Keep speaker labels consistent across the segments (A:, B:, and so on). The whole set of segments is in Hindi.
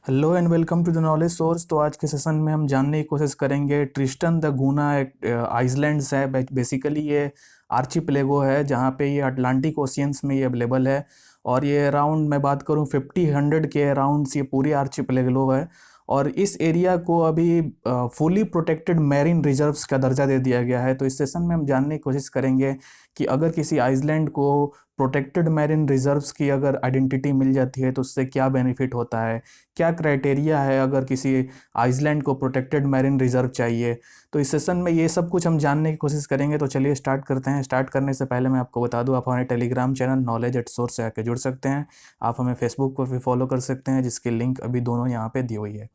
A: Hello and welcome to the knowledge source. तो आज के सेशन में हम जानने की कोशिश करेंगे ट्रिस्टन द गूना एक आइसलैंड्स है। बेसिकली ये आर्चिपेलागो है जहाँ पे ये अटलांटिक ओशियंस में ये अवेलेबल है। और ये अराउंड मैं बात करूँ 50-100 के अराउंड ये पूरी आर्चिपेलागो है। और इस एरिया को अभी फुली प्रोटेक्टेड मैरीन रिजर्व्स का दर्जा दे दिया गया है। तो इस सेशन में हम जानने की कोशिश करेंगे कि अगर किसी आइसलैंड को प्रोटेक्टेड मैरीन रिजर्व्स की अगर आइडेंटिटी मिल जाती है तो उससे क्या बेनिफिट होता है, क्या क्राइटेरिया है अगर किसी आइसलैंड को प्रोटेक्टेड मैरीन रिजर्व चाहिए। तो इस सेशन में ये सब कुछ हम जानने की कोशिश करेंगे। तो चलिए स्टार्ट करते हैं। स्टार्ट करने से पहले मैं आपको बता दूं, आप हमारे Telegram channel knowledge at source से आके जुड़ सकते हैं। आप हमें फेसबुक पर भी फॉलो कर सकते हैं जिसकी लिंक अभी दोनों यहाँ पे दी हुई है।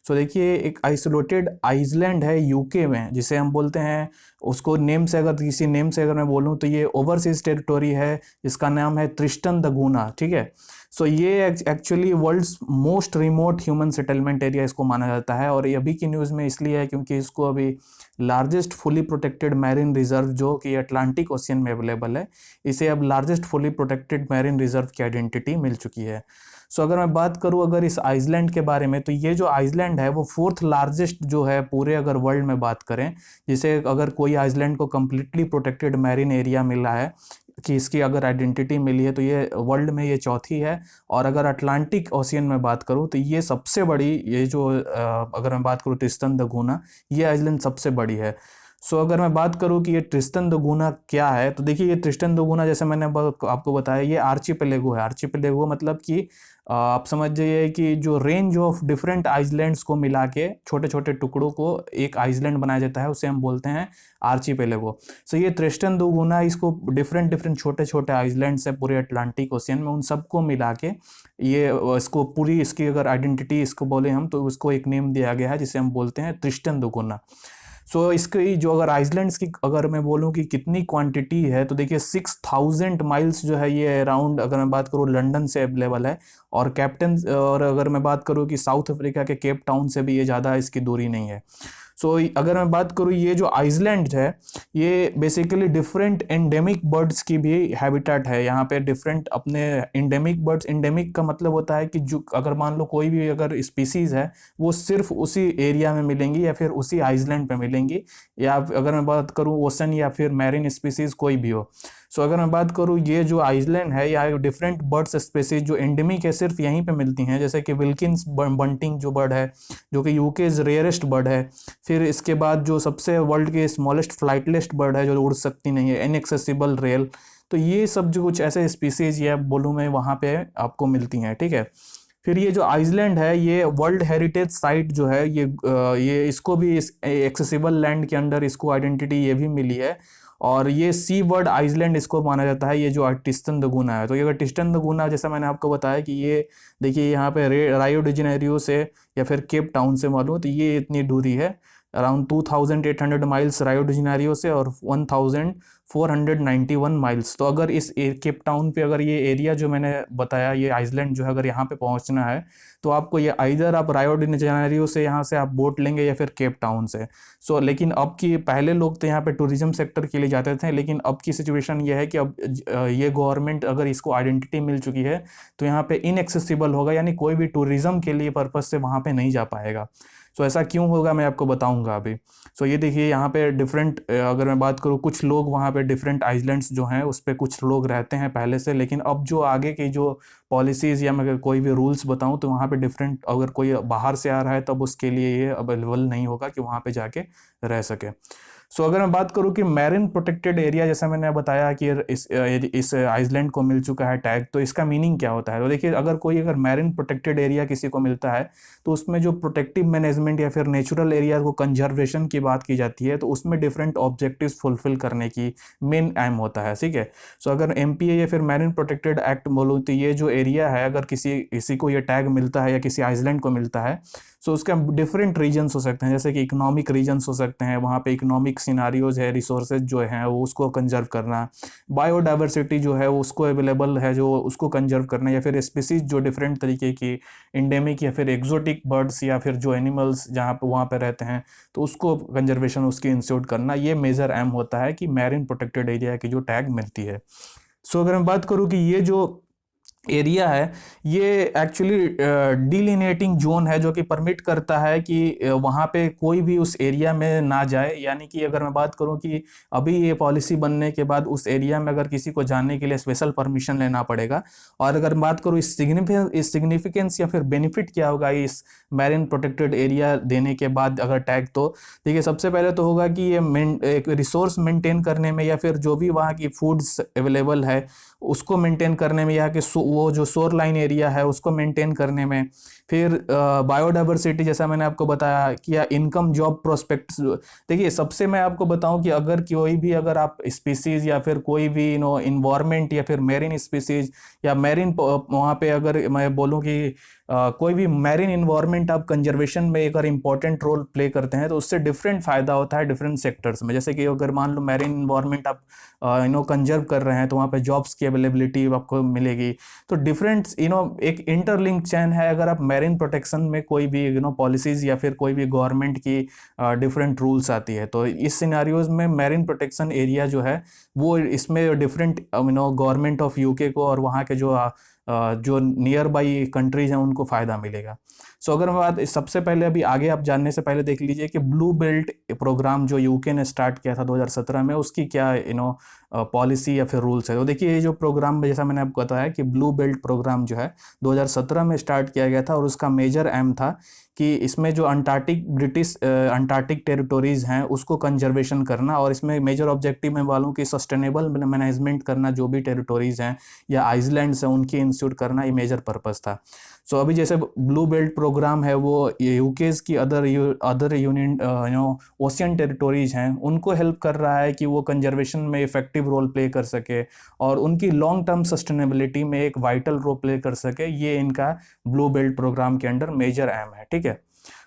A: सो देखिए, एक आइसोलेटेड आइसलैंड है यूके में जिसे हम बोलते हैं, उसको नेम से अगर किसी नेम से अगर मैं बोलूँ तो ये ओवरसीज टेरिटोरी है। इसका नाम है ट्रिस्टन द गूना, ठीक है। सो ये actually world's most remote human settlement area इसको माना जाता है। और ये अभी की न्यूज़ में इसलिए है क्योंकि इसको अभी largest fully protected marine reserve जो कि अटलांटिक ओशियन में अवेलेबल है, इसे अब largest fully protected marine reserve की आइडेंटिटी मिल चुकी है। सो अगर मैं बात करूं अगर इस आइसलैंड के बारे में, तो ये जो आइसलैंड है वो फोर्थ लार्जेस्ट जो है पूरे अगर वर्ल्ड में बात करें, जिसे अगर कोई आइसलैंड को कम्प्लीटली प्रोटेक्टेड मैरीन एरिया मिला है कि इसकी अगर आइडेंटिटी मिली है, तो ये वर्ल्ड में ये चौथी है। और अगर अटलांटिक ओशियन में बात करूं तो ये सबसे बड़ी, ये जो अगर मैं बात करूं ट्रिस्टन द गूना, ये आइसलैंड सबसे बड़ी है। सो अगर मैं बात करूं कि ये ट्रिस्टन द गूना क्या है, तो देखिए ये ट्रिस्टन द गूना जैसे मैंने आपको बताया ये आर्चिपेलागो है। आर्चिपेलागो मतलब कि आप समझ जाइए कि जो रेंज ऑफ डिफरेंट आइसलैंड्स को मिला के छोटे छोटे टुकड़ों को एक आइसलैंड बनाया जाता है, उसे हम बोलते हैं आर्चिपेलागो। सो ये ट्रिस्टन द गूना, इसको डिफरेंट डिफरेंट छोटे छोटे आइसलैंड्स है पूरे अटलांटिक ओशियन में, उन सबको मिला के ये इसको पूरी इसकी अगर आइडेंटिटी इसको बोले हम तो उसको एक नेम दिया गया है जिसे हम बोलते हैं ट्रिस्टन द गूना। सो इसकी जो अगर आइसलैंड्स की अगर मैं बोलूँ कि कितनी क्वांटिटी है, तो देखिए 6000 माइल्स जो है ये अराउंड, अगर मैं बात करूँ लंदन से अवेलेबल है। और कैप्टन, और अगर मैं बात करूँ कि साउथ अफ्रीका के केप टाउन से भी ये ज़्यादा इसकी दूरी नहीं है। सो अगर मैं बात करूँ ये जो आइसलैंड है, ये बेसिकली डिफरेंट एंडेमिक बर्ड्स की भी हैबिटेट है। यहाँ पे डिफरेंट अपने एंडेमिक बर्ड्स, एंडेमिक का मतलब होता है कि जो अगर मान लो कोई भी अगर स्पीसीज है वो सिर्फ उसी एरिया में मिलेंगी या फिर उसी आइसलैंड पे मिलेंगी, या अगर मैं बात करूँ ओशन या फिर मैरिन स्पीसीज कोई भी हो। सो अगर मैं बात करूँ ये जो आइसलैंड है, या डिफरेंट बर्ड्स स्पीसीज जो एंडेमिक है सिर्फ यहीं पे मिलती हैं, जैसे कि विल्किंस बंटिंग जो बर्ड है जो कि यूके रेयरेस्ट बर्ड है। फिर इसके बाद जो सबसे वर्ल्ड के स्मॉलेस्ट फ्लाइटलेस्ट बर्ड है जो उड़ सकती नहीं है, इनएक्सेसिबल रेल। तो ये सब जो कुछ ऐसे स्पीसीज या बोलूँ मैं वहाँ पे आपको मिलती हैं, ठीक है। फिर ये जो आइसलैंड है ये वर्ल्ड हेरिटेज साइट जो है, ये इसको भी इस एक्सेसिबल लैंड के अंडर इसको आइडेंटिटी ये भी मिली है। और ये सी वर्ड आइसलैंड इसको माना जाता है, ये जो टिस्टन द गूना है। तो ये अगर टिस्टन द गूना, जैसा मैंने आपको बताया कि ये देखिए यहाँ पे रायो डी जेनेरियो से या फिर केप टाउन से मालूम, तो ये इतनी दूरी है अराउंड 2800 माइल्स रायो डी जेनेरियो से और 1491 माइल्स। तो अगर इस केप टाउन पे अगर ये एरिया जो मैंने बताया, ये आइसलैंड जो है अगर यहाँ पे पहुँचना है तो आपको ये आइदर आप रायो डी जेनेरियो से यहाँ से आप बोट लेंगे या फिर केप टाउन से। सो लेकिन अब की पहले लोग तो यहाँ पे टूरिज्म सेक्टर के लिए जाते थे, लेकिन अब की सिचुएशन ये है कि अब ये गवर्नमेंट अगर इसको आइडेंटिटी मिल चुकी है तो यहाँ पे इनएक्सेसिबल होगा, यानी कोई भी टूरिज्म के लिए पर्पज से वहाँ पे नहीं जा पाएगा। सो ऐसा क्यों होगा मैं आपको बताऊंगा अभी। सो ये देखिए यहाँ पे डिफरेंट, अगर मैं बात करूँ कुछ लोग वहाँ पे डिफरेंट आइसलैंड्स जो हैं उस पर कुछ लोग रहते हैं पहले से, लेकिन अब जो आगे की जो पॉलिसीज़ या मैं कोई भी रूल्स बताऊँ तो वहाँ पे डिफरेंट, अगर कोई बाहर से आ रहा है तब उसके लिए ये अवेलेबल नहीं होगा कि वहाँ पे जाके रह सके। सो अगर मैं बात करूँ कि मैरिन प्रोटेक्टेड एरिया, जैसा मैंने बताया कि इस आइसलैंड को मिल चुका है टैग, तो इसका मीनिंग क्या होता है। तो देखिए अगर मैरिन प्रोटेक्टेड एरिया किसी को मिलता है तो उसमें जो प्रोटेक्टिव मैनेजमेंट या फिर नेचुरल एरिया को कंजर्वेशन की बात की जाती है, तो उसमें डिफरेंट ऑब्जेक्टिव्स फुलफिल करने की मेन एम होता है, ठीक है। सो अगर एमपीए या फिर मैरिन प्रोटेक्टेड एक्ट बोलूँ तो ये जो एरिया है अगर किसी किसी को ये टैग मिलता है या किसी आइसलैंड को मिलता है, सो उसके डिफरेंट रीजन्स हो सकते हैं, जैसे कि इकोनॉमिक रीजन्स हो सकते हैं, वहाँ पे इकोनॉमिक सिनारियोज है, रिसोर्सेज जो हैं वो उसको कंजर्व करना, बायोडाइवर्सिटी जो है वो उसको अवेलेबल है जो उसको कंजर्व करना, या फिर स्पीसीज जो डिफरेंट तरीके की इंडेमिक या फिर एक्जोटिक बर्ड्स या फिर जो एनिमल्स जहाँ पे वहाँ पे रहते हैं तो उसको कंजर्वेशन उसकी इंस्टीट्यूट करना, ये मेजर एम होता है कि मैरिन प्रोटेक्टेड एरिया की जो टैग मिलती है। सो अगर मैं बात करूँ कि ये जो एरिया है, ये एक्चुअली डिलिनेटिंग जोन है जो कि परमिट करता है कि वहाँ पे कोई भी उस एरिया में ना जाए। यानी कि अगर मैं बात करूँ कि अभी ये पॉलिसी बनने के बाद उस एरिया में अगर किसी को जाने के लिए स्पेशल परमिशन लेना पड़ेगा। और अगर बात करूँ इस सिग्निफिकेंस या फिर बेनिफिट क्या होगा इस मैरिन प्रोटेक्टेड एरिया देने के बाद अगर टैग, तो देखिए सबसे पहले तो होगा कि ये एक रिसोर्स मेंटेन करने में या फिर जो भी वहाँ की फूड्स अवेलेबल है उसको मेंटेन करने में, या कि वो जो शोर लाइन एरिया है उसको मेंटेन करने में। फिर बायोडाइवर्सिटी जैसा मैंने आपको बताया कि, या इनकम जॉब प्रोस्पेक्ट्स। देखिए सबसे मैं आपको बताऊं कि अगर कोई भी, अगर आप स्पीसीज या फिर कोई भी इन्वायरमेंट या फिर मैरिन स्पीसीज या मैरिन वहाँ पे अगर मैं बोलूँ कि कोई भी मैरिन इन्वायरमेंट आप कंजर्वेशन में अगर इंपॉर्टेंट रोल प्ले करते हैं तो उससे डिफरेंट फायदा होता है डिफरेंट सेक्टर्स में। जैसे कि अगर मान लो मैरिन इन्वायरमेंट आप कंजर्व कर रहे हैं तो वहाँ पे जॉब्स की अवेलेबिलिटी आपको मिलेगी। तो डिफरेंट एक इंटरलिंक चैन है। अगर आप मैरिन प्रोटेक्शन में कोई भी पॉलिसीज या फिर कोई भी गवर्नमेंट की डिफरेंट रूल्स आती है, तो इस सिनारियोज में मैरिन प्रोटेक्शन एरिया जो है वो इसमें डिफरेंट गवर्नमेंट ऑफ यूके को और वहाँ के जो नियर बाई कंट्रीज हैं उनको फ़ायदा मिलेगा। सो अगर मैं बात सबसे पहले अभी आगे आप जानने से पहले देख लीजिए कि ब्लू बेल्ट प्रोग्राम जो यूके ने स्टार्ट किया था 2017 में, उसकी क्या पॉलिसी या फिर रूल्स है। तो देखिए ये जो प्रोग्राम जैसा मैंने आपको बताया कि ब्लू बेल्ट प्रोग्राम जो है 2017 में स्टार्ट किया गया था, और उसका मेजर एम था कि इसमें जो अंटार्कटिक टेरिटोरीज हैं उसको कंजर्वेशन करना, और इसमें मेजर ऑब्जेक्टिव मैं बोलूँ कि सस्टेनेबल मैनेजमेंट करना, जो भी टेरिटोरीज हैं या आइसलैंड्स हैं उनकी इंस्टीट्यूट करना, ये मेजर पर्पस था। सो अभी जैसे ब्लू बेल्ट प्रोग्राम है वो यूकेज की अदर यूनियन ओशियन टेरिटोरीज हैं उनको हेल्प कर रहा है कि वो कंजर्वेशन में इफेक्टिव रोल प्ले कर सके और उनकी लॉन्ग टर्म सस्टेनेबिलिटी में एक वाइटल रोल प्ले कर सके। ये इनका ब्लू बेल्ट प्रोग्राम के अंडर मेजर एम है, ठीक है।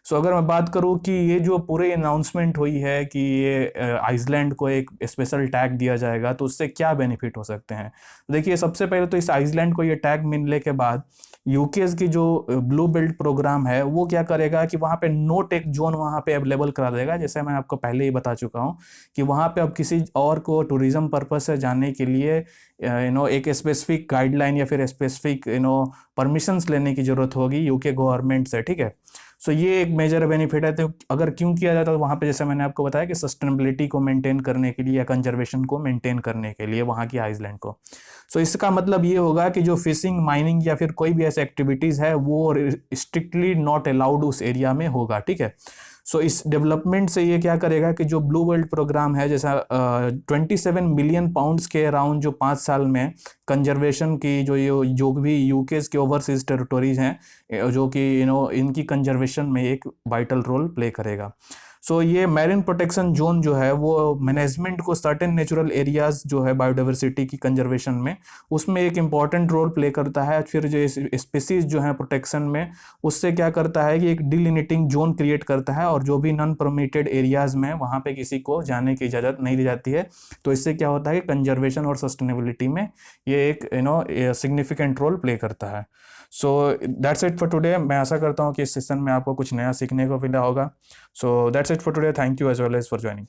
A: सो अगर मैं बात करूं कि ये जो पूरे अनाउंसमेंट हुई है कि ये आइसलैंड को एक स्पेशल टैग दिया जाएगा, तो उससे क्या बेनिफिट हो सकते हैं। देखिए सबसे पहले तो इस आइसलैंड को ये टैग मिलने के बाद यूकेस की जो ब्लू बेल्ट प्रोग्राम है वो क्या करेगा कि वहाँ पे नो टेक जोन वहाँ पे अवेलेबल करा देगा। जैसे मैं आपको पहले ही बता चुका हूँ कि वहाँ पे अब किसी और को टूरिज्म पर्पज से जाने के लिए एक स्पेसिफिक गाइडलाइन या फिर स्पेसिफिक परमिशंस लेने की जरूरत होगी यूके गवर्नमेंट से, ठीक है। सो ये एक मेजर बेनिफिट है। तो अगर क्यों किया जाता है वहाँ पे, जैसे मैंने आपको बताया कि सस्टेनेबिलिटी को मेंटेन करने के लिए या कंजर्वेशन को मेंटेन करने के लिए वहाँ की आइसलैंड को। सो इसका मतलब ये होगा कि जो फिशिंग, माइनिंग या फिर कोई भी ऐसी एक्टिविटीज़ है वो स्ट्रिक्टली नॉट अलाउड उस एरिया में होगा, ठीक है। सो इस डेवलपमेंट से ये क्या करेगा कि जो ब्लू वर्ल्ड प्रोग्राम है, जैसा 27 मिलियन पाउंड्स के अराउंड जो 5 साल में कंजर्वेशन की जो भी यूकेस के ओवरसीज टेरिटोरीज हैं जो कि इनकी कंजर्वेशन में एक वाइटल रोल प्ले करेगा। सो ये मैरिन प्रोटेक्शन जोन जो है वो मैनेजमेंट को सर्टेन नेचुरल एरियाज जो है बायोडाइवर्सिटी की कंजर्वेशन में, उसमें एक इम्पॉर्टेंट रोल प्ले करता है। फिर जो स्पीसीज जो है प्रोटेक्शन में, उससे क्या करता है कि एक डिलिमिटिंग जोन क्रिएट करता है, और जो भी नॉन परमिटेड एरियाज में वहाँ पे किसी को जाने की इजाज़त नहीं दी जाती है। तो इससे क्या होता है कि कंजर्वेशन और सस्टेनेबिलिटी में ये एक सिग्निफिकेंट रोल प्ले करता है। सो दैट्स इट फॉर टुडे। मैं आशा करता हूँ कि इस सेशन में आपको कुछ नया सीखने को मिला होगा। So that's it for today. Thank you as well as for joining.